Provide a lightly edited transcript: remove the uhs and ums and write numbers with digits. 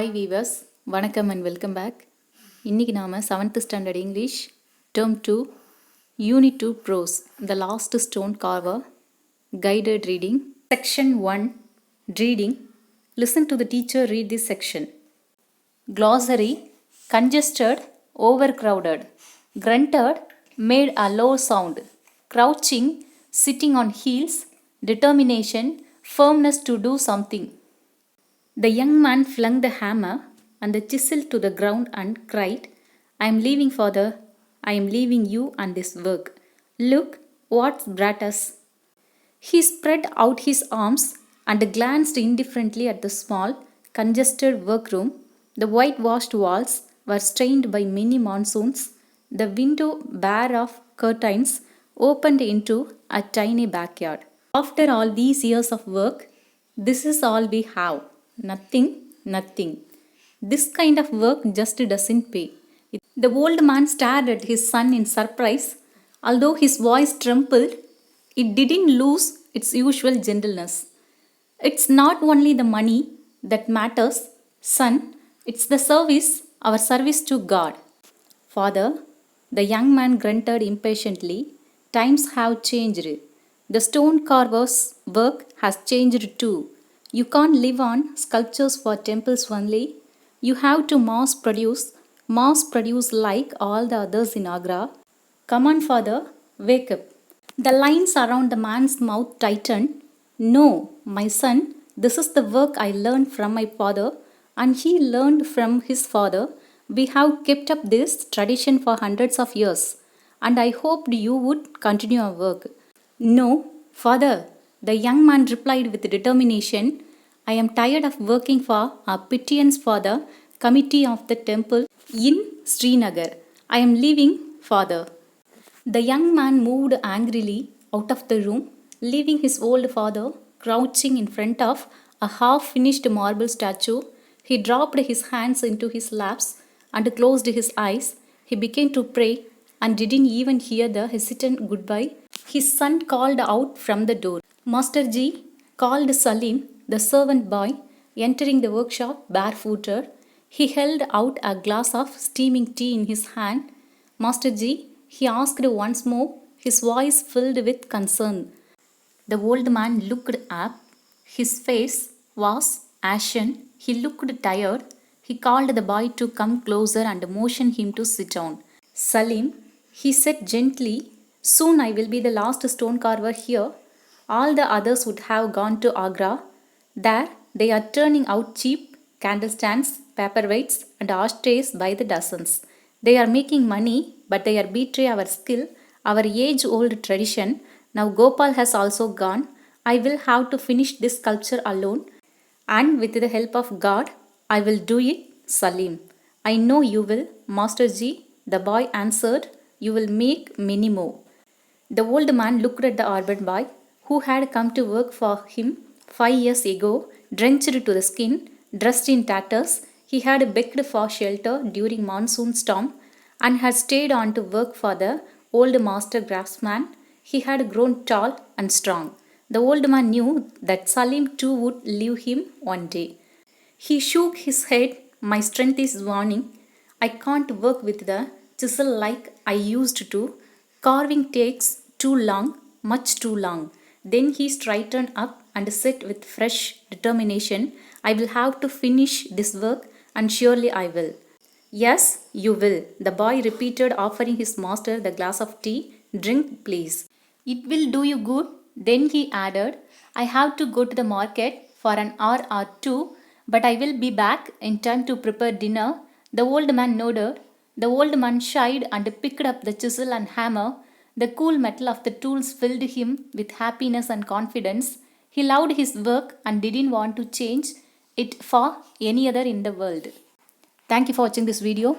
Hi viewers, வணக்கம் and welcome back. இன்னைக்கு நாம 7th standard English term 2 unit 2 prose the last stone carver guided reading section 1 reading. Listen to the teacher read this section. Glossary: congested, overcrowded. Grunted, made a low sound. Crouching, sitting on heels. Determination, firmness to do something. The young man flung the hammer and the chisel to the ground and cried, "I am leaving, father. I am leaving you and this work. Look what's brought us." He spread out his arms and glanced indifferently at the small, congested workroom. The whitewashed walls were stained by many monsoons. The window, bare of curtains, opened into a tiny backyard. After all these years of work, this is all we have. Nothing, nothing. This kind of work just doesn't pay. The old man stared at his son in surprise. Although his voice trembled, it didn't lose its usual gentleness. It's not only the money that matters, son, it's the service, our service to God. Father, the young man grunted impatiently, times have changed. The stone carver's work has changed too. You can't live on sculptures for temples only. You have to mass produce like all the others in Agra. Come on, father, wake up. The lines around the man's mouth tightened. No, my son, this is the work I learned from my father, and he learned from his father. We have kept up this tradition for hundreds of years, and I hoped you would continue our work. No, father, the young man replied with determination. I am tired of working for a pittance for the committee of the temple in Srinagar. I am leaving, father. The young man moved angrily out of the room, leaving his old father crouching in front of a half-finished marble statue. He dropped his hands into his laps and closed his eyes. He began to pray and didn't even hear the hesitant goodbye his son called out from the door. Masterji, called Salim, the servant boy, entering the workshop barefooted. He held out a glass of steaming tea in his hand. Masterji, he asked once more, his voice filled with concern. The old man looked up. His face was ashen. He looked tired. He called the boy to come closer and motioned him to sit down. Salim, he said gently, soon I will be the last stone carver here. All the others would have gone to Agra. There they are turning out cheap candlestands, paperweights, and ashtrays by the dozens. They are making money, but they are betray our skill, our age-old tradition. Now Gopal has also gone. I will have to finish this sculpture alone, and with the help of God, I will do it, Salim. I know you will, Masterji, the boy answered. You will make many more. The old man looked at the urban boy, who had come to work for him 5 years ago, drenched to the skin, dressed in tatters. He had begged for shelter during monsoon storm and had stayed on to work for the old master craftsman. He had grown tall and strong. The old man knew that Salim too would leave him one day. He shook his head. My strength is waning. I can't work with the chisel like I used to. Carving takes too long, much too long. Then he straightened up and said with fresh determination, I will have to finish this work, and surely I will. Yes, you will, the boy repeated, offering his master the glass of tea. Drink, please. It will do you good. Then he added, I have to go to the market for an hour or two, but I will be back in time to prepare dinner. The old man nodded. The old man shied and picked up the chisel and hammer. The cool metal of the tools filled him with happiness and confidence. He loved his work and didn't want to change it for any other in the world. Thank you for watching this video.